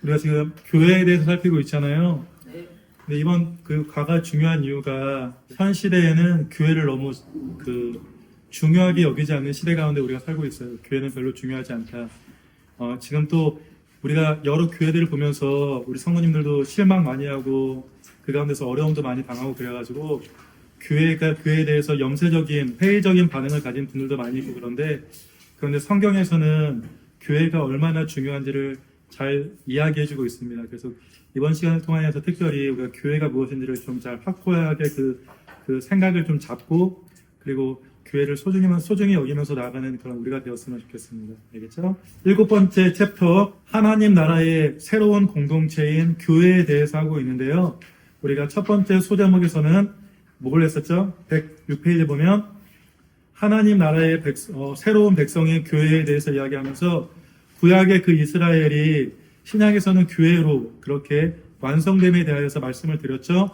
우리가 지금 교회에 대해서 살피고 있잖아요. 네. 근데 이번 그 과가 중요한 이유가 현 시대에는 교회를 너무 중요하게 여기지 않는 시대 가운데 우리가 살고 있어요. 교회는 별로 중요하지 않다. 지금 또 우리가 여러 교회들을 보면서 우리 성도님들도 실망 많이 하고 그 가운데서 어려움도 많이 당하고 그래가지고 교회에 대해서 염세적인 회의적인 반응을 가진 분들도 많이 있고 그런데 성경에서는 교회가 얼마나 중요한지를 잘 이야기해주고 있습니다. 그래서 이번 시간을 통하여서 특별히 우리가 교회가 무엇인지를 좀 잘 확고하게 그 생각을 좀 잡고 그리고 교회를 소중히 여기면서 나아가는 그런 우리가 되었으면 좋겠습니다. 알겠죠? 7번째 챕터 하나님 나라의 새로운 공동체인 교회에 대해서 하고 있는데요. 우리가 첫 번째 소제목에서는 뭐를 했었죠? 106페이지 보면 하나님 나라의 새로운 백성인 교회에 대해서 이야기하면서 구약의 그 이스라엘이 신약에서는 교회로 그렇게 완성됨에 대하여서 말씀을 드렸죠.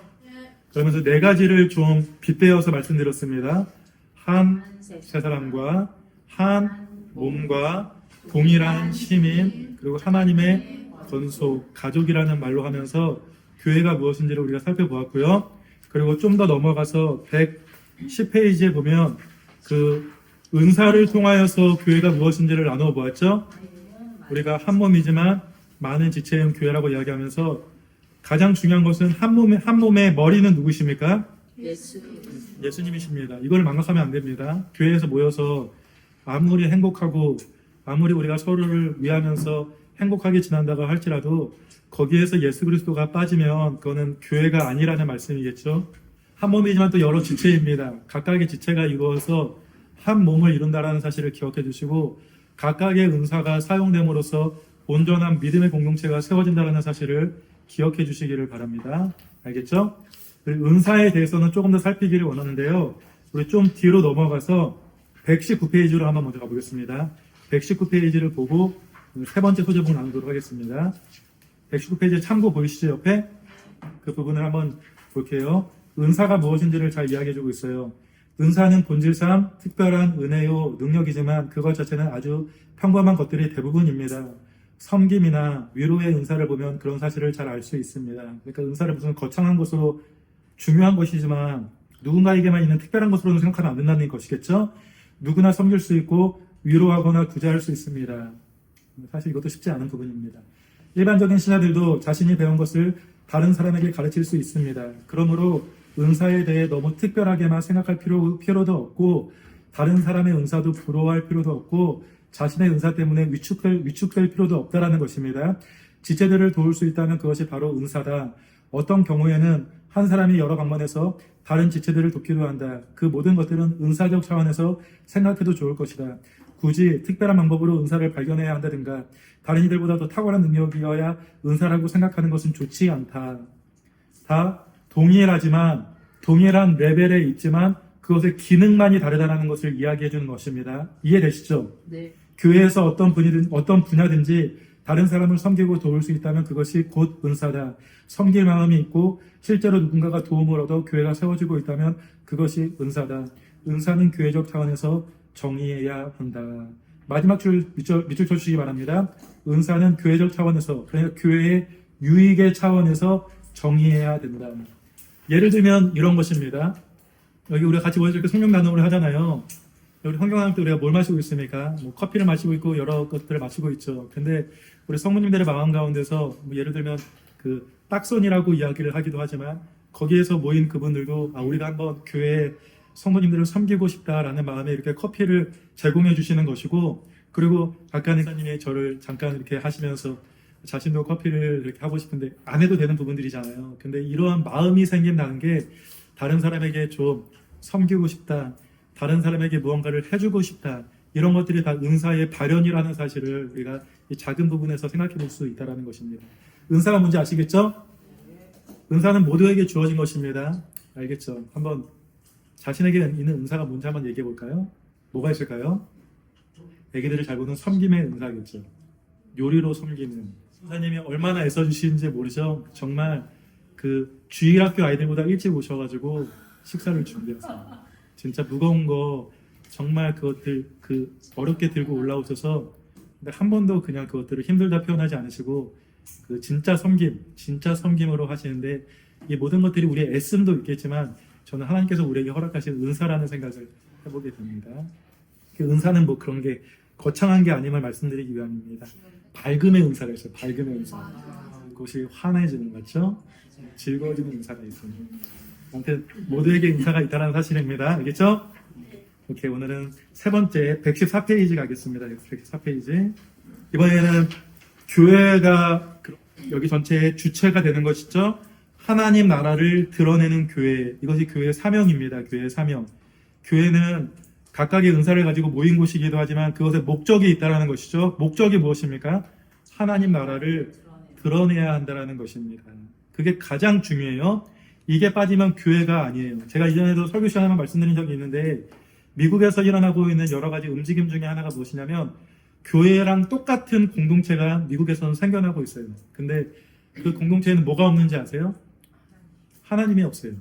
그러면서 네 가지를 좀 빗대어서 말씀드렸습니다. 한 세 사람과 한 몸과 동일한 시민 그리고 하나님의 건속 가족이라는 말로 하면서 교회가 무엇인지를 우리가 살펴보았고요. 그리고 좀 더 넘어가서 110페이지에 보면 그 은사를 통하여서 교회가 무엇인지를 나누어 보았죠. 우리가 한 몸이지만 많은 지체인 교회라고 이야기하면서 가장 중요한 것은 한 몸의 머리는 누구십니까? 예수님이십니다. 이걸 망각하면 안 됩니다. 교회에서 모여서 아무리 행복하고 아무리 우리가 서로를 위하면서 행복하게 지난다고 할지라도 거기에서 예수 그리스도가 빠지면 그거는 교회가 아니라는 말씀이겠죠. 한 몸이지만 또 여러 지체입니다. 각각의 지체가 이루어서 한 몸을 이룬다라는 사실을 기억해 주시고 각각의 은사가 사용됨으로써 온전한 믿음의 공동체가 세워진다는 사실을 기억해 주시기를 바랍니다. 알겠죠? 은사에 대해서는 조금 더 살피기를 원하는데요. 우리 좀 뒤로 넘어가서 119페이지로 한번 먼저 가보겠습니다. 119페이지를 보고 세 번째 소제목 나누도록 하겠습니다. 119페이지 참고 보이시죠? 옆에? 그 부분을 한번 볼게요. 은사가 무엇인지를 잘 이야기해주고 있어요. 은사는 본질상 특별한 은혜요 능력이지만 그것 자체는 아주 평범한 것들이 대부분입니다. 섬김이나 위로의 은사를 보면 그런 사실을 잘 알 수 있습니다. 그러니까 은사를 무슨 거창한 것으로 중요한 것이지만 누군가에게만 있는 특별한 것으로는 생각하면 안 된다는 것이겠죠. 누구나 섬길 수 있고 위로하거나 구제할 수 있습니다. 사실 이것도 쉽지 않은 부분입니다. 일반적인 신하들도 자신이 배운 것을 다른 사람에게 가르칠 수 있습니다. 그러므로 은사에 대해 너무 특별하게만 생각할 필요도 없고 다른 사람의 은사도 부러워할 필요도 없고 자신의 은사 때문에 위축될 필요도 없다라는 것입니다. 지체들을 도울 수 있다면 그것이 바로 은사다. 어떤 경우에는 한 사람이 여러 방면에서 다른 지체들을 돕기도 한다. 그 모든 것들은 은사적 차원에서 생각해도 좋을 것이다. 굳이 특별한 방법으로 은사를 발견해야 한다든가 다른 이들보다 더 탁월한 능력이어야 은사라고 생각하는 것은 좋지 않다. 다 동일한 레벨에 있지만 그것의 기능만이 다르다는 것을 이야기해 주는 것입니다. 이해되시죠? 네. 교회에서 어떤 분야든지 다른 사람을 섬기고 도울 수 있다면 그것이 곧 은사다. 섬길 마음이 있고 실제로 누군가가 도움을 얻어 교회가 세워지고 있다면 그것이 은사다. 은사는 교회적 차원에서 정의해야 한다. 마지막 줄 밑줄 쳐주시기 바랍니다. 은사는 교회적 차원에서 그러니까 교회의 유익의 차원에서 정의해야 된다. 예를 들면 이런 것입니다. 여기 우리가 같이 모여서 이렇게 성경 나눔을 하잖아요. 우리 성경 나눌 때 우리가 뭘 마시고 있습니까? 커피를 마시고 있고 여러 것들을 마시고 있죠. 근데 우리 성모님들의 마음 가운데서 예를 들면 그 딱선이라고 이야기를 하기도 하지만 거기에서 모인 그분들도 우리가 한번 교회에 성모님들을 섬기고 싶다라는 마음에 이렇게 커피를 제공해 주시는 것이고 그리고 박한 회사님이 저를 잠깐 이렇게 하시면서 자신도 커피를 이렇게 하고 싶은데 안 해도 되는 부분들이잖아요. 근데 이러한 마음이 생긴다는 게 다른 사람에게 좀 섬기고 싶다. 다른 사람에게 무언가를 해주고 싶다. 이런 것들이 다 은사의 발현이라는 사실을 우리가 이 작은 부분에서 생각해 볼 수 있다는 것입니다. 은사가 뭔지 아시겠죠? 은사는 모두에게 주어진 것입니다. 알겠죠? 한번 자신에게 있는 은사가 뭔지 한번 얘기해 볼까요? 뭐가 있을까요? 애기들을 잘 보는 섬김의 은사겠죠. 요리로 섬기는. 선생님이 얼마나 애써주시는지 모르죠? 정말 그 주일학교 아이들보다 일찍 오셔가지고 식사를 준비했어요. 진짜 무거운 거 정말 그것들 어렵게 들고 올라오셔서 근데 한 번도 그냥 그것들을 힘들다 표현하지 않으시고 그 진짜 섬김으로 하시는데 이 모든 것들이 우리의 애씀도 있겠지만 저는 하나님께서 우리에게 허락하신 은사라는 생각을 해보게 됩니다. 그 은사는 뭐 그런 게 거창한 게 아님을 말씀드리기 위함입니다. 밝음의 은사가 있어요. 밝음의 은사. 그것이 환해지는 거죠. 즐거워지는 은사가 있습니다. 아무튼 모두에게 은사가 있다는 사실입니다. 알겠죠? 오케이, 오늘은 세 번째 114페이지 가겠습니다. 114페이지. 이번에는 교회가 여기 전체의 주체가 되는 것이죠. 하나님 나라를 드러내는 교회. 이것이 교회의 사명입니다. 교회의 사명. 교회는 각각의 은사를 가지고 모인 곳이기도 하지만 그것에 목적이 있다는 것이죠. 목적이 무엇입니까? 하나님 나라를 드러내야 한다는 것입니다. 그게 가장 중요해요. 이게 빠지면 교회가 아니에요. 제가 이전에도 설교 시간에 한번 말씀드린 적이 있는데 미국에서 일어나고 있는 여러 가지 움직임 중에 하나가 무엇이냐면 교회랑 똑같은 공동체가 미국에서는 생겨나고 있어요. 근데 그 공동체에는 뭐가 없는지 아세요? 하나님이 없어요.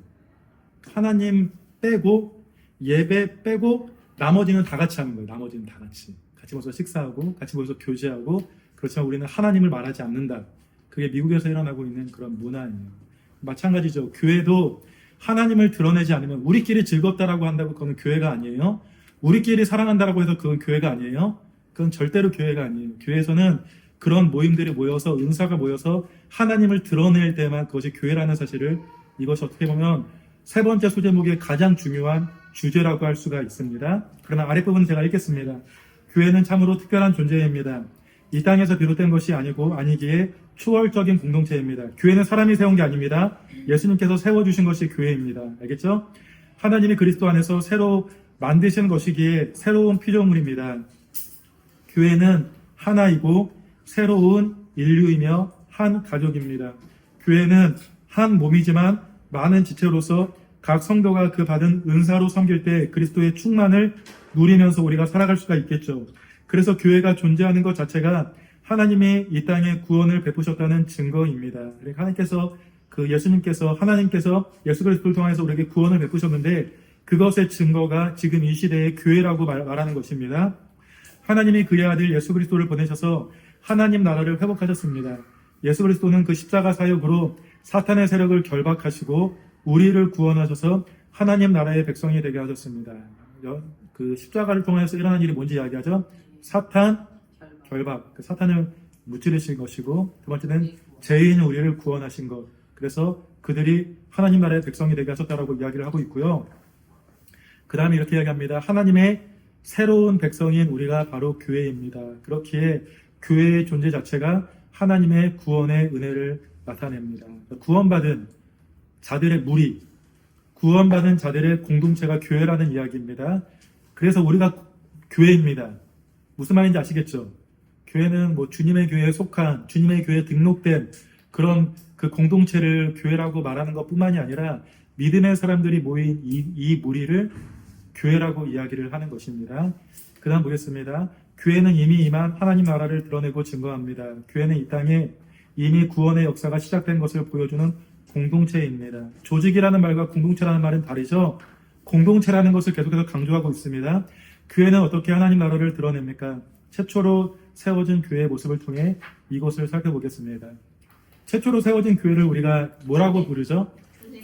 하나님 빼고 예배 빼고 나머지는 다 같이 하는 거예요. 나머지는 다 같이 모여서 식사하고 같이 모여서 교제하고 그렇지만 우리는 하나님을 말하지 않는다. 그게 미국에서 일어나고 있는 그런 문화예요. 마찬가지죠. 교회도 하나님을 드러내지 않으면 우리끼리 즐겁다라고 한다고 그건 교회가 아니에요. 우리끼리 사랑한다라고 해서 그건 교회가 아니에요. 그건 절대로 교회가 아니에요. 교회에서는 그런 모임들이 모여서 은사가 모여서 하나님을 드러낼 때만 그것이 교회라는 사실을 이것이 어떻게 보면 세 번째 소제목의 가장 중요한 주제라고 할 수가 있습니다. 그러나 아랫부분 제가 읽겠습니다. 교회는 참으로 특별한 존재입니다. 이 땅에서 비롯된 것이 아니기에 초월적인 공동체입니다. 교회는 사람이 세운 게 아닙니다. 예수님께서 세워주신 것이 교회입니다. 알겠죠? 하나님이 그리스도 안에서 새로 만드신 것이기에 새로운 피조물입니다. 교회는 하나이고 새로운 인류이며 한 가족입니다. 교회는 한 몸이지만 많은 지체로서 각 성도가 그 받은 은사로 섬길 때 그리스도의 충만을 누리면서 우리가 살아갈 수가 있겠죠. 그래서 교회가 존재하는 것 자체가 하나님이 이 땅에 구원을 베푸셨다는 증거입니다. 하나님께서 하나님께서 예수 그리스도를 통해서 우리에게 구원을 베푸셨는데 그것의 증거가 지금 이 시대의 교회라고 말하는 것입니다. 하나님이 그의 아들 예수 그리스도를 보내셔서 하나님 나라를 회복하셨습니다. 예수 그리스도는 그 십자가 사역으로 사탄의 세력을 결박하시고 우리를 구원하셔서 하나님 나라의 백성이 되게 하셨습니다. 그 십자가를 통해서 일어난 일이 뭔지 이야기하죠? 사탄 결박, 사탄을 무찌르신 것이고 두 번째는 죄인 우리를 구원하신 것. 그래서 그들이 하나님 나라의 백성이 되게 하셨다라고 이야기를 하고 있고요. 그 다음에 이렇게 이야기합니다. 하나님의 새로운 백성인 우리가 바로 교회입니다. 그렇기에 교회의 존재 자체가 하나님의 구원의 은혜를 나타냅니다. 구원받은 자들의 무리, 구원받은 자들의 공동체가 교회라는 이야기입니다. 그래서 우리가 교회입니다. 무슨 말인지 아시겠죠? 교회는 뭐 주님의 교회에 속한, 주님의 교회에 등록된 그런 그 공동체를 교회라고 말하는 것뿐만이 아니라 믿음의 사람들이 모인 이 무리를 교회라고 이야기를 하는 것입니다. 그 다음 보겠습니다. 교회는 이미 임한 하나님 나라를 드러내고 증거합니다. 교회는 이 땅에 이미 구원의 역사가 시작된 것을 보여주는 공동체입니다. 조직이라는 말과 공동체라는 말은 다르죠. 공동체라는 것을 계속해서 강조하고 있습니다. 교회는 어떻게 하나님 나라를 드러냅니까? 최초로 세워진 교회의 모습을 통해 이것을 살펴보겠습니다. 최초로 세워진 교회를 우리가 뭐라고 부르죠?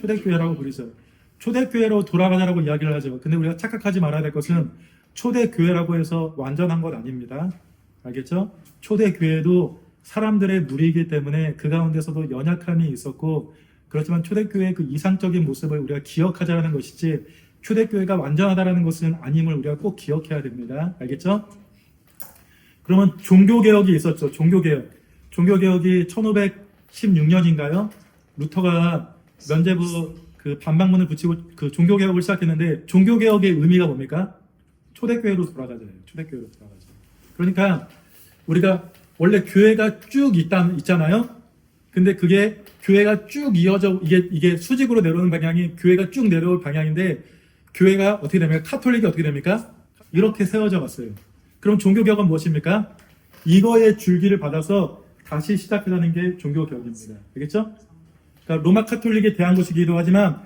초대교회라고 부르죠. 초대교회로 돌아가자라고 이야기를 하죠. 근데 우리가 착각하지 말아야 될 것은 초대교회라고 해서 완전한 것 아닙니다. 알겠죠? 초대교회도 사람들의 무리이기 때문에 그 가운데서도 연약함이 있었고 그렇지만 초대교회의 그 이상적인 모습을 우리가 기억하자는 것이지 초대교회가 완전하다는 것은 아님을 우리가 꼭 기억해야 됩니다. 알겠죠? 그러면 종교개혁이 있었죠. 종교개혁이 1516년인가요? 루터가 면제부 그 반박문을 붙이고 그 종교개혁을 시작했는데 종교개혁의 의미가 뭡니까? 초대교회로 돌아가자예요. 초대교회로 돌아가자. 그러니까 우리가 원래 교회가 쭉 있잖아요. 근데 그게 교회가 쭉 이어져 이게 수직으로 내려오는 방향이 교회가 쭉 내려올 방향인데 교회가 어떻게 됩니까? 카톨릭이 어떻게 됩니까? 이렇게 세워져 갔어요. 그럼 종교개혁은 무엇입니까? 이거의 줄기를 받아서 다시 시작하는 게 종교개혁입니다. 알겠죠? 그러니까 로마 카톨릭에 대한 것이기도 하지만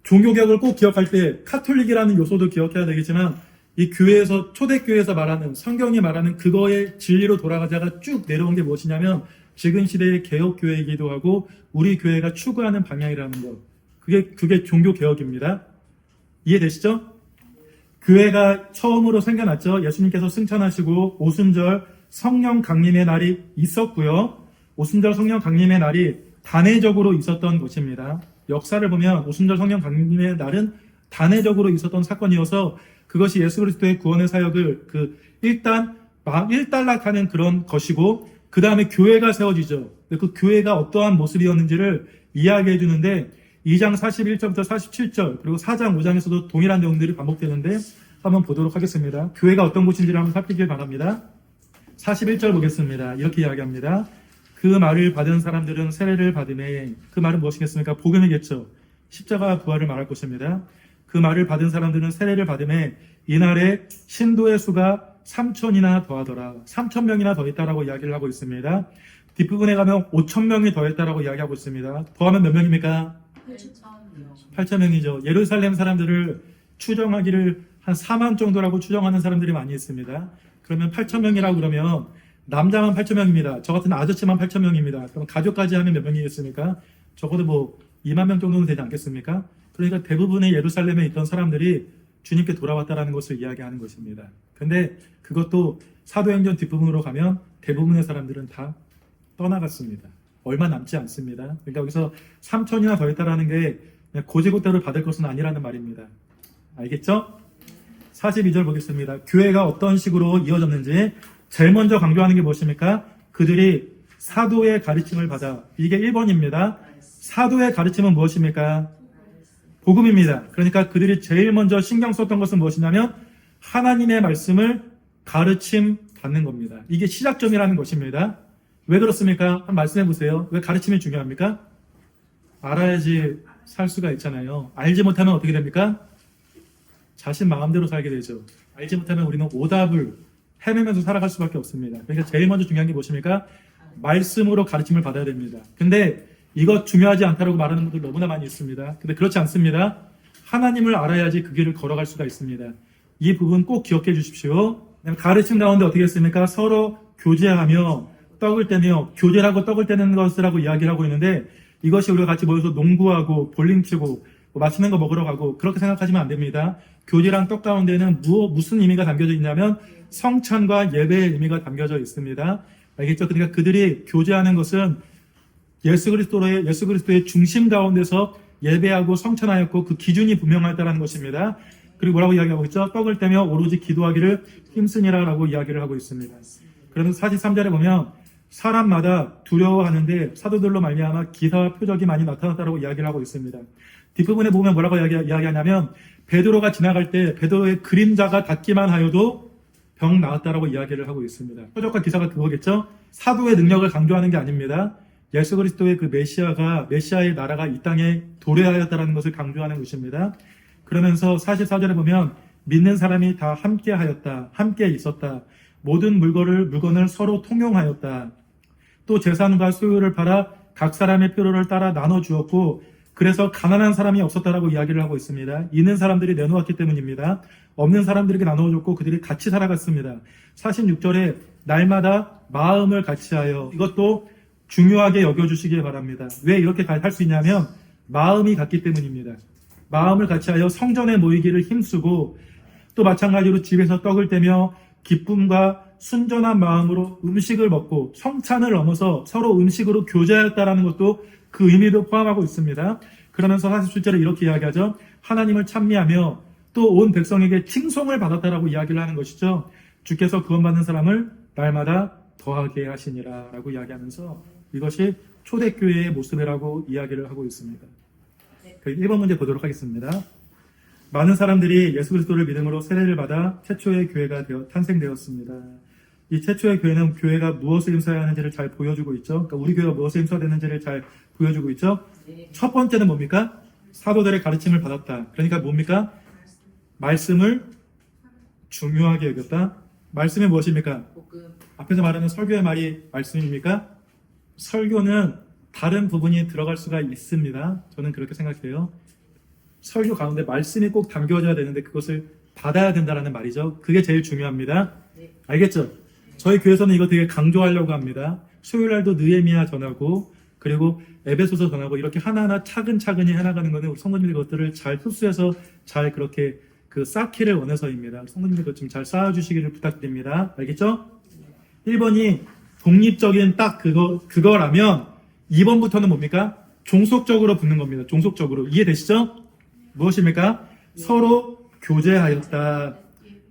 종교개혁을 꼭 기억할 때 카톨릭이라는 요소도 기억해야 되겠지만 이 교회에서 초대교회에서 말하는 성경이 말하는 그거의 진리로 돌아가자가 쭉 내려온 게 무엇이냐면 지금 시대의 개혁교회이기도 하고 우리 교회가 추구하는 방향이라는 것. 그게 종교개혁입니다. 이해되시죠? 교회가 처음으로 생겨났죠. 예수님께서 승천하시고 오순절 성령 강림의 날이 있었고요. 오순절 성령 강림의 날이 단회적으로 있었던 것입니다. 역사를 보면 오순절 성령 강림의 날은 단회적으로 있었던 사건이어서 그것이 예수 그리스도의 구원의 사역을 일단 일단락하는 그런 것이고 그 다음에 교회가 세워지죠. 그 교회가 어떠한 모습이었는지를 이야기해 주는데 2장 41절부터 47절 그리고 4장 5장에서도 동일한 내용들이 반복되는데 한번 보도록 하겠습니다. 교회가 어떤 곳인지를 한번 살피길 바랍니다. 41절 보겠습니다. 이렇게 이야기합니다. 그 말을 받은 사람들은 세례를 받으매 그 말은 무엇이겠습니까? 복음이겠죠. 십자가 부활을 말할 것입니다. 그 말을 받은 사람들은 세례를 받으매 이날에 신도의 수가 3천이나 더하더라. 3천 명이나 더했다라고 이야기를 하고 있습니다. 뒷부분에 가면 5천 명이 더했다라고 이야기하고 있습니다. 더하면 몇 명입니까? 8천 명이죠. 예루살렘 사람들을 추정하기를 한 4만 정도라고 추정하는 사람들이 많이 있습니다. 그러면 8천 명이라고 그러면 남자만 8천 명입니다. 저 같은 아저씨만 8천 명입니다. 그럼 가족까지 하면 몇 명이겠습니까? 적어도 뭐 2만 명 정도는 되지 않겠습니까? 그러니까 대부분의 예루살렘에 있던 사람들이 주님께 돌아왔다라는 것을 이야기하는 것입니다. 근데 그것도 사도행전 뒷부분으로 가면 대부분의 사람들은 다 떠나갔습니다. 얼마 남지 않습니다. 그러니까 여기서 3천이나 더했다라는 게 그냥 고지고대로 받을 것은 아니라는 말입니다. 알겠죠? 42절 보겠습니다. 교회가 어떤 식으로 이어졌는지 제일 먼저 강조하는 게 무엇입니까? 그들이 사도의 가르침을 받아. 이게 1번입니다. 사도의 가르침은 무엇입니까? 복음입니다. 그러니까 그들이 제일 먼저 신경 썼던 것은 무엇이냐면 하나님의 말씀을 가르침 받는 겁니다. 이게 시작점이라는 것입니다. 왜 그렇습니까? 한번 말씀해 보세요. 왜 가르침이 중요합니까? 알아야지 살 수가 있잖아요. 알지 못하면 어떻게 됩니까? 자신 마음대로 살게 되죠. 알지 못하면 우리는 오답을 헤매면서 살아갈 수밖에 없습니다. 그러니까 제일 먼저 중요한 게 무엇입니까? 말씀으로 가르침을 받아야 됩니다. 근데 이거 중요하지 않다라고 말하는 분들 너무나 많이 있습니다. 근데 그렇지 않습니다. 하나님을 알아야지 그 길을 걸어갈 수가 있습니다. 이 부분 꼭 기억해 주십시오. 가르침 가운데 어떻게 했습니까? 서로 교제하며 떡을 떼며 교제라고 떡을 떼는 것이라고 이야기를 하고 있는데 이것이 우리가 같이 모여서 농구하고 볼링 치고 맛있는 거 먹으러 가고 그렇게 생각하시면 안 됩니다. 교제랑 떡 가운데는 무슨 의미가 담겨져 있냐면 성찬과 예배의 의미가 담겨져 있습니다. 알겠죠? 그러니까 그들이 교제하는 것은 예수 그리스도의 중심 가운데서 예배하고 성찬하였고 그 기준이 분명하다는 것입니다. 그리고 뭐라고 이야기하고 있죠? 떡을 떼며 오로지 기도하기를 힘쓰니라라고 이야기를 하고 있습니다. 그러면서 43절에 보면 사람마다 두려워하는데 사도들로 말미암아 기사와 표적이 많이 나타났다고 이야기를 하고 있습니다. 뒷부분에 보면 뭐라고 이야기하냐면 베드로가 지나갈 때 베드로의 그림자가 닿기만 하여도 병 나았다라고 이야기를 하고 있습니다. 표적과 기사가 그거겠죠? 사도의 능력을 강조하는 게 아닙니다. 예수 그리스도의 그 메시아의 나라가 이 땅에 도래하였다는 것을 강조하는 것입니다. 그러면서 44절에 보면 믿는 사람이 다 함께 하였다. 함께 있었다. 모든 물건을 서로 통용하였다. 또 재산과 소유를 팔아 각 사람의 필요를 따라 나눠주었고 그래서 가난한 사람이 없었다라고 이야기를 하고 있습니다. 있는 사람들이 내놓았기 때문입니다. 없는 사람들에게 나눠줬고 그들이 같이 살아갔습니다. 46절에 날마다 마음을 같이하여 이것도 중요하게 여겨주시기 바랍니다. 왜 이렇게 할 수 있냐면 마음이 같기 때문입니다. 마음을 같이하여 성전에 모이기를 힘쓰고 또 마찬가지로 집에서 떡을 떼며 기쁨과 순전한 마음으로 음식을 먹고 성찬을 넘어서 서로 음식으로 교제하였다라는 것도 그 의미도 포함하고 있습니다. 그러면서 47절에 이렇게 이야기하죠. 하나님을 찬미하며 또 온 백성에게 칭송을 받았다라고 이야기를 하는 것이죠. 주께서 구원받는 사람을 날마다 더하게 하시니라 라고 이야기하면서 이것이 초대교회의 모습이라고 이야기를 하고 있습니다. 1번 문제 보도록 하겠습니다. 많은 사람들이 예수 그리스도를 믿음으로 세례를 받아 최초의 교회가 탄생되었습니다. 이 최초의 교회는 교회가 무엇을 힘써야 하는지를 잘 보여주고 있죠. 그러니까 우리 교회가 무엇을 힘써야 되는지를 잘 보여주고 있죠. 첫 번째는 뭡니까? 사도들의 가르침을 받았다. 그러니까 뭡니까? 말씀을 중요하게 여겼다. 말씀이 무엇입니까? 앞에서 말하는 설교의 말이 말씀입니까? 설교는 다른 부분이 들어갈 수가 있습니다. 저는 그렇게 생각해요. 설교 가운데 말씀이 꼭 담겨져야 되는데 그것을 받아야 된다는 말이죠. 그게 제일 중요합니다. 알겠죠? 저희 교회에서는 이거 되게 강조하려고 합니다. 수요일날도 느헤미야 전하고 그리고 에베소서 전하고 이렇게 하나하나 차근차근히 해나가는 것은 우리 성도님들이 그것들을 잘 흡수해서 잘 그렇게 그 쌓기를 원해서입니다. 성도님들도 좀 잘 쌓아주시기를 부탁드립니다. 알겠죠? 1번이 독립적인 딱 그거라면 2번부터는 뭡니까? 종속적으로 붙는 겁니다. 종속적으로. 이해되시죠? 무엇입니까? 서로 교제하였다.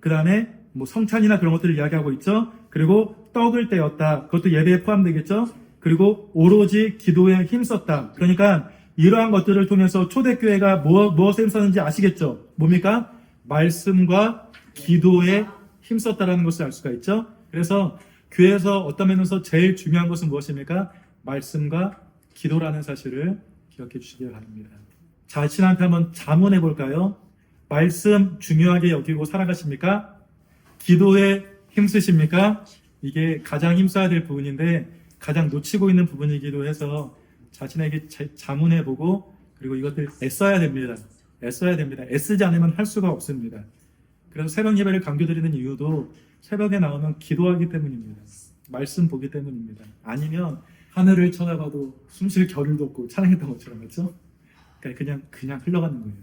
그 다음에 뭐 성찬이나 그런 것들을 이야기하고 있죠. 그리고 떡을 떼었다. 그것도 예배에 포함되겠죠. 그리고 오로지 기도에 힘썼다. 그러니까 이러한 것들을 통해서 초대교회가 무엇에 힘썼는지 아시겠죠? 뭡니까? 말씀과 기도에 힘썼다라는 것을 알 수가 있죠. 그래서 교회에서 어떤 면에서 제일 중요한 것은 무엇입니까? 말씀과 기도라는 사실을 기억해 주시기 바랍니다. 자신한테 한번 자문해 볼까요? 말씀 중요하게 여기고 살아가십니까? 기도에 힘쓰십니까? 이게 가장 힘써야 될 부분인데 가장 놓치고 있는 부분이기도 해서 자신에게 자문해 보고 그리고 이것들 애써야 됩니다. 애써야 됩니다. 애쓰지 않으면 할 수가 없습니다. 그래서 새벽 예배를 강조드리는 이유도 새벽에 나오면 기도하기 때문입니다. 말씀 보기 때문입니다. 아니면 하늘을 쳐다봐도 숨쉴 겨를도 없고 찬양했던 것처럼 그렇죠? 그러니까 그냥 흘러가는 거예요.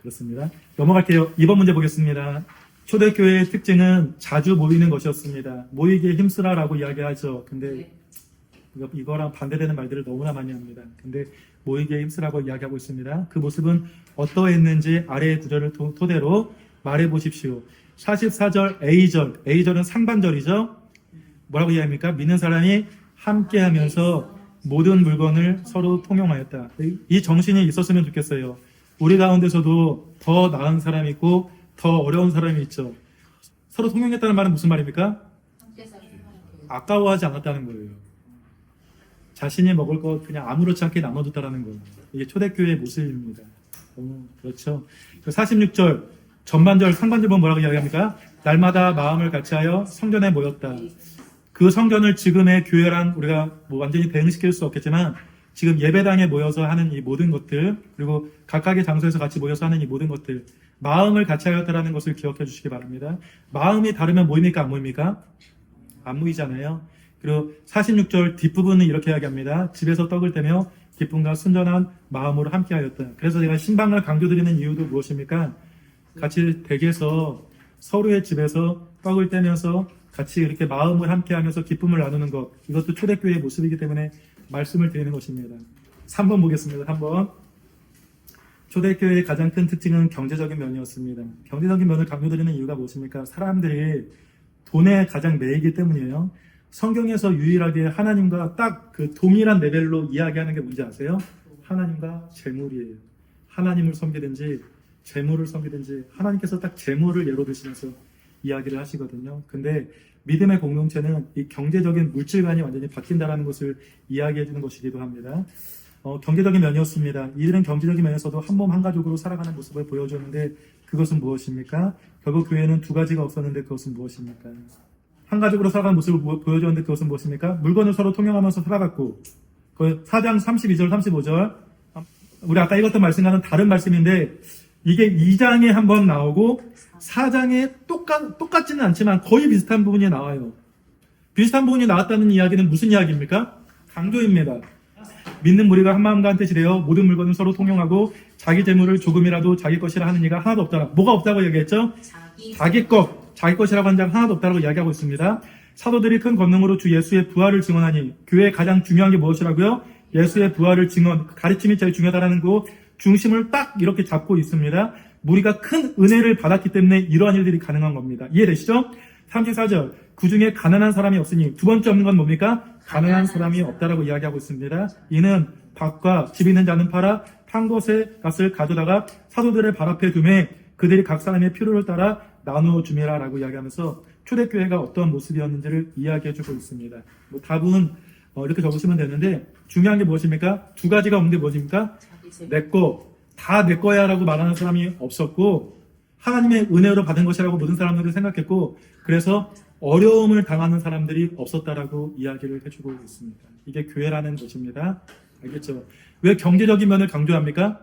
그렇습니다. 넘어갈게요. 2번 문제 보겠습니다. 초대교회의 특징은 자주 모이는 것이었습니다. 모이기에 힘쓰라라고 이야기하죠. 근데 이거랑 반대되는 말들을 너무나 많이 합니다. 근데 모이기에 힘쓰라고 이야기하고 있습니다. 그 모습은 어떠했는지 아래의 구절을 토대로 말해보십시오. 44절 A절은 상반절이죠. 뭐라고 이야기합니까? 믿는 사람이 함께하면서 모든 물건을 서로 통용하였다. 이 정신이 있었으면 좋겠어요. 우리 가운데서도 더 나은 사람이 있고 더 어려운 사람이 있죠. 서로 통용했다는 말은 무슨 말입니까? 아까워하지 않았다는 거예요. 자신이 먹을 것 그냥 아무렇지 않게 나눠줬다는 거예요. 이게 초대교회의 모습입니다. 그렇죠. 46절 전반절 상반절 보면 뭐라고 이야기합니까? 날마다 마음을 같이하여 성전에 모였다. 그 성전을 지금의 교회랑 우리가 뭐 완전히 대응시킬 수 없겠지만 지금 예배당에 모여서 하는 이 모든 것들 그리고 각각의 장소에서 같이 모여서 하는 이 모든 것들 마음을 같이 하였다라는 것을 기억해 주시기 바랍니다. 마음이 다르면 모입니까? 안 모입니까? 안 모이잖아요. 그리고 46절 뒷부분은 이렇게 이야기합니다. 집에서 떡을 떼며 기쁨과 순전한 마음으로 함께하였다. 그래서 제가 신방을 강조드리는 이유도 무엇입니까? 같이 댁에서 서로의 집에서 떡을 떼면서 같이 이렇게 마음을 함께하면서 기쁨을 나누는 것 이것도 초대교회의 모습이기 때문에 말씀을 드리는 것입니다. 3번 보겠습니다. 3번 초대교회의 가장 큰 특징은 경제적인 면이었습니다. 경제적인 면을 강조드리는 이유가 무엇입니까? 사람들이 돈에 가장 매이기 때문이에요. 성경에서 유일하게 하나님과 딱 그 동일한 레벨로 이야기하는 게 뭔지 아세요? 하나님과 재물이에요. 하나님을 섬기든지 재물을 섬기든지 하나님께서 딱 재물을 예로 드시면서 이야기를 하시거든요. 근데 믿음의 공동체는 이 경제적인 물질관이 완전히 바뀐다는 것을 이야기해 주는 것이기도 합니다. 경제적인 면이었습니다. 이들은 경제적인 면에서도 한 몸 한 가족으로 살아가는 모습을 보여줬는데 그것은 무엇입니까? 결국 교회는 두 가지가 없었는데 그것은 무엇입니까? 한 가족으로 살아가는 모습을 보여줬는데 그것은 무엇입니까? 물건을 서로 통용하면서 살아갔고 4장 32절 35절 우리 아까 읽었던 말씀과는 다른 말씀인데 이게 2장에 한번 나오고 4장에 똑같지는 않지만 거의 비슷한 부분이 나와요. 비슷한 부분이 나왔다는 이야기는 무슨 이야기입니까? 강조입니다. 믿는 무리가 한 마음과 한 뜻이 되어 모든 물건을 서로 통용하고 자기 재물을 조금이라도 자기 것이라 하는 이가 하나도 없다라. 뭐가 없다고 얘기했죠? 자기 것이라고 한 자가 하나도 없다라고 이야기하고 있습니다. 사도들이 큰 권능으로 주 예수의 부활을 증언하니 교회의 가장 중요한 게 무엇이라고요? 예수의 부활을 증언, 가르침이 제일 중요하다는 거 중심을 딱 이렇게 잡고 있습니다. 우리가 큰 은혜를 받았기 때문에 이러한 일들이 가능한 겁니다. 이해되시죠? 34절 그 중에 가난한 사람이 없으니 두 번째 없는 건 뭡니까? 가난한 사람이 없다라고 이야기하고 있습니다. 이는 밭과 집 있는 자는 팔아 판 것의 값을 가져다가 사도들의 발 앞에 두매 그들이 각 사람의 필요를 따라 나누어 주미라 라고 이야기하면서 초대교회가 어떤 모습이었는지를 이야기해주고 있습니다. 뭐 답은 이렇게 적으시면 되는데 중요한 게 무엇입니까? 두 가지가 없는데 무엇입니까? 다 내 거야 라고 말하는 사람이 없었고 하나님의 은혜로 받은 것이라고 모든 사람들이 생각했고 그래서 어려움을 당하는 사람들이 없었다라고 이야기를 해주고 있습니다. 이게 교회라는 것입니다. 알겠죠? 왜 경제적인 면을 강조합니까?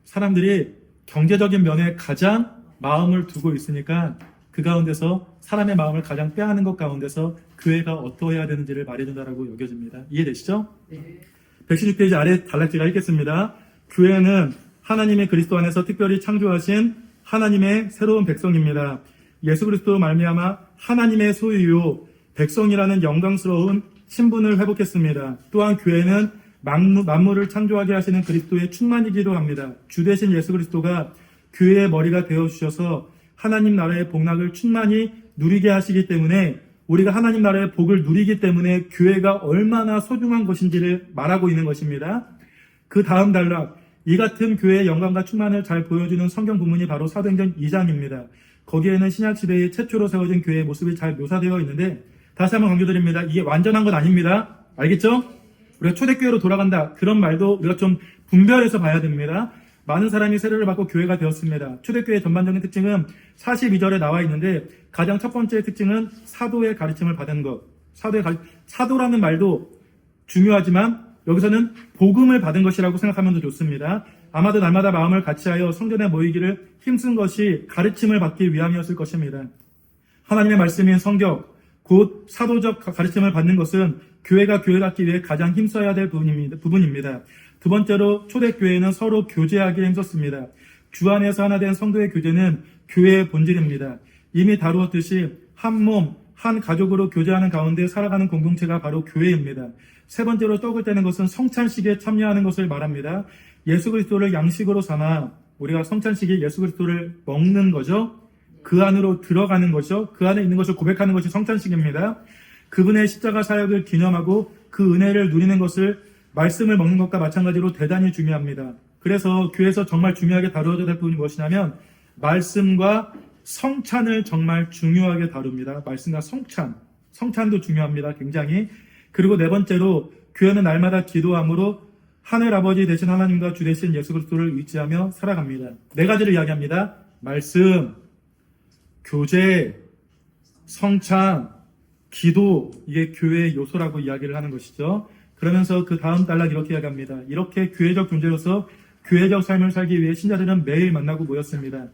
사람들이 경제적인 면에 가장 마음을 두고 있으니까 그 가운데서 사람의 마음을 가장 빼앗는 것 가운데서 교회가 어떠해야 되는지를 말해준다라고 여겨집니다. 이해되시죠? 네. 116페이지 아래 단락지가 읽겠습니다. 교회는 하나님의 그리스도 안에서 특별히 창조하신 하나님의 새로운 백성입니다. 예수 그리스도 말미암아 하나님의 소유요 백성이라는 영광스러운 신분을 회복했습니다. 또한 교회는 만물을 창조하게 하시는 그리스도의 충만이기도 합니다. 주 대신 예수 그리스도가 교회의 머리가 되어주셔서 하나님 나라의 복락을 충만히 누리게 하시기 때문에 우리가 하나님 나라의 복을 누리기 때문에 교회가 얼마나 소중한 것인지를 말하고 있는 것입니다. 그 다음 단락, 이 같은 교회의 영광과 충만을 잘 보여주는 성경 본문이 바로 사도행전 2장입니다. 거기에는 신약시대의 최초로 세워진 교회의 모습이 잘 묘사되어 있는데 다시 한번 강조드립니다. 이게 완전한 건 아닙니다. 알겠죠? 우리가 초대교회로 돌아간다. 그런 말도 우리가 좀 분별해서 봐야 됩니다. 많은 사람이 세례를 받고 교회가 되었습니다. 초대교회의 전반적인 특징은 42절에 나와 있는데 가장 첫 번째 특징은 사도의 가르침을 받은 것. 사도라는 말도 중요하지만 여기서는 복음을 받은 것이라고 생각하면 더 좋습니다. 아마도 날마다 마음을 같이하여 성전에 모이기를 힘쓴 것이 가르침을 받기 위함이었을 것입니다. 하나님의 말씀인 성경, 곧 사도적 가르침을 받는 것은 교회가 교회 갖기 위해 가장 힘써야 될 부분입니다. 두 번째로 초대교회는 서로 교제하기에 힘썼습니다. 주 안에서 하나 된 성도의 교제는 교회의 본질입니다. 이미 다루었듯이 한 몸, 한 가족으로 교제하는 가운데 살아가는 공동체가 바로 교회입니다. 세 번째로 떡을 떼는 것은 성찬식에 참여하는 것을 말합니다. 예수 그리스도를 양식으로 삼아 우리가 성찬식에 예수 그리스도를 먹는 거죠. 그 안으로 들어가는 거죠. 그 안에 있는 것을 고백하는 것이 성찬식입니다. 그분의 십자가 사역을 기념하고 그 은혜를 누리는 것을 말씀을 먹는 것과 마찬가지로 대단히 중요합니다. 그래서 교회에서 정말 중요하게 다루어야 될 부분이 무엇이냐면 말씀과 성찬을 정말 중요하게 다룹니다. 말씀과 성찬도 중요합니다. 굉장히. 그리고 네 번째로 교회는 날마다 기도함으로 하늘 아버지 되신 하나님과 주 되신 예수 그리스도를 의지하며 살아갑니다. 네 가지를 이야기합니다. 말씀, 교제, 성찬, 기도, 이게 교회의 요소라고 이야기를 하는 것이죠. 그러면서 그 다음 단락 이렇게 이야기합니다. 이렇게 교회적 존재로서 교회적 삶을 살기 위해 신자들은 매일 만나고 모였습니다.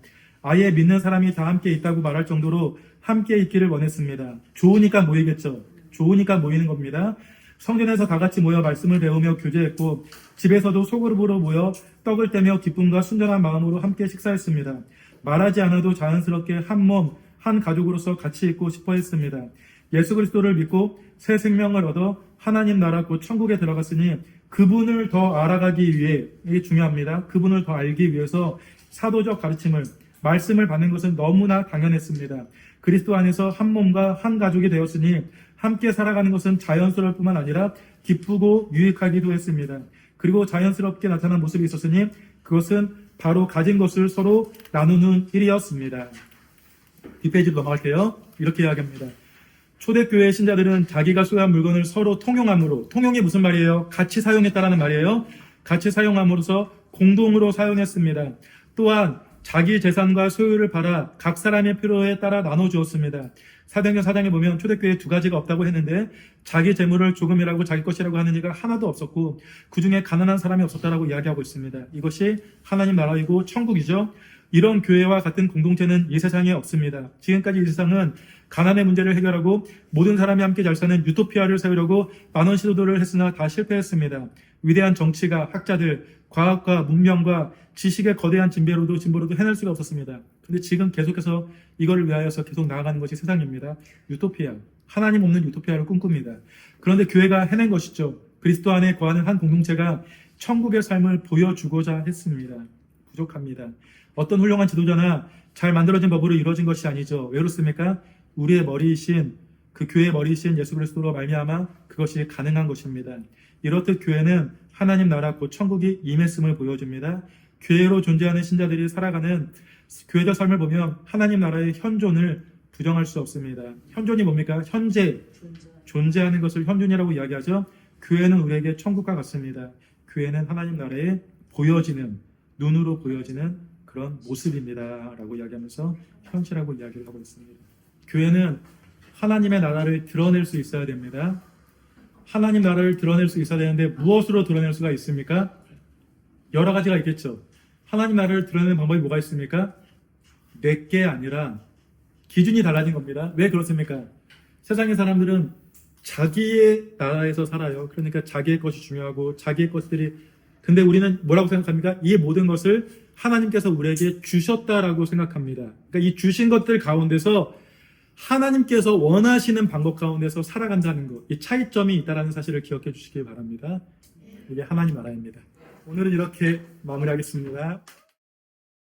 아예 믿는 사람이 다 함께 있다고 말할 정도로 함께 있기를 원했습니다. 좋으니까 모이겠죠. 좋으니까 모이는 겁니다. 성전에서 다 같이 모여 말씀을 배우며 교제했고 집에서도 소그룹으로 모여 떡을 떼며 기쁨과 순전한 마음으로 함께 식사했습니다. 말하지 않아도 자연스럽게 한 몸, 한 가족으로서 같이 있고 싶어 했습니다. 예수 그리스도를 믿고 새 생명을 얻어 하나님 나라 곧 천국에 들어갔으니 그분을 더 알아가기 위해, 이게 중요합니다. 그분을 더 알기 위해서 사도적 가르침을, 말씀을 받는 것은 너무나 당연했습니다. 그리스도 안에서 한 몸과 한 가족이 되었으니 함께 살아가는 것은 자연스러울 뿐만 아니라 기쁘고 유익하기도 했습니다. 그리고 자연스럽게 나타난 모습이 있었으니 그것은 바로 가진 것을 서로 나누는 일이었습니다. 뒷페이지로 넘어갈게요. 이렇게 이야기합니다. 초대교회 신자들은 자기가 소유한 물건을 서로 통용함으로, 통용이 무슨 말이에요? 같이 사용했다라는 말이에요. 같이 사용함으로써 공동으로 사용했습니다. 또한 자기 재산과 소유를 팔아 각 사람의 필요에 따라 나눠주었습니다. 사도행전 4장에 보면 초대교회에 두 가지가 없다고 했는데 자기 재물을 조금이라고 자기 것이라고 하는 이가 하나도 없었고 그 중에 가난한 사람이 없었다라고 이야기하고 있습니다. 이것이 하나님 나라이고 천국이죠. 이런 교회와 같은 공동체는 이 세상에 없습니다. 지금까지 이 세상은 가난의 문제를 해결하고 모든 사람이 함께 잘 사는 유토피아를 세우려고 많은 시도들을 했으나 다 실패했습니다. 위대한 정치가, 학자들, 과학과 문명과 지식의 거대한 진보로도 해낼 수가 없었습니다. 근데 지금 계속해서 이거를 위하여서 계속 나아가는 것이 세상입니다. 유토피아, 하나님 없는 유토피아를 꿈꿉니다. 그런데 교회가 해낸 것이죠. 그리스도 안에 거하는 한 공동체가 천국의 삶을 보여주고자 했습니다. 부족합니다. 어떤 훌륭한 지도자나 잘 만들어진 법으로 이루어진 것이 아니죠. 왜 그렇습니까? 우리의 머리이신, 그 교회의 머리이신 예수 그리스도로 말미암아 그것이 가능한 것입니다. 이렇듯 교회는 하나님 나라 곧 천국이 임했음을 보여줍니다. 교회로 존재하는 신자들이 살아가는 교회적 삶을 보면 하나님 나라의 현존을 부정할 수 없습니다. 현존이 뭡니까? 현재 존재하는 것을 현존이라고 이야기하죠. 교회는 우리에게 천국과 같습니다. 교회는 하나님 나라에 보여지는, 눈으로 보여지는 그런 모습입니다 라고 이야기하면서 현실하고 이야기를 하고 있습니다. 교회는 하나님의 나라를 드러낼 수 있어야 됩니다. 하나님 나라를 드러낼 수 있어야 되는데 무엇으로 드러낼 수가 있습니까? 여러 가지가 있겠죠. 하나님 나라를 드러내는 방법이 뭐가 있습니까? 내게 아니라 기준이 달라진 겁니다. 왜 그렇습니까? 세상의 사람들은 자기의 나라에서 살아요. 그러니까 자기의 것이 중요하고 자기의 것들이, 근데 우리는 뭐라고 생각합니까? 이 모든 것을 하나님께서 우리에게 주셨다라고 생각합니다. 그러니까 이 주신 것들 가운데서 하나님께서 원하시는 방법 가운데서 살아간다는 것, 이 차이점이 있다는 사실을 기억해 주시기 바랍니다. 이게 하나님 나라입니다. 오늘은 이렇게 마무리하겠습니다.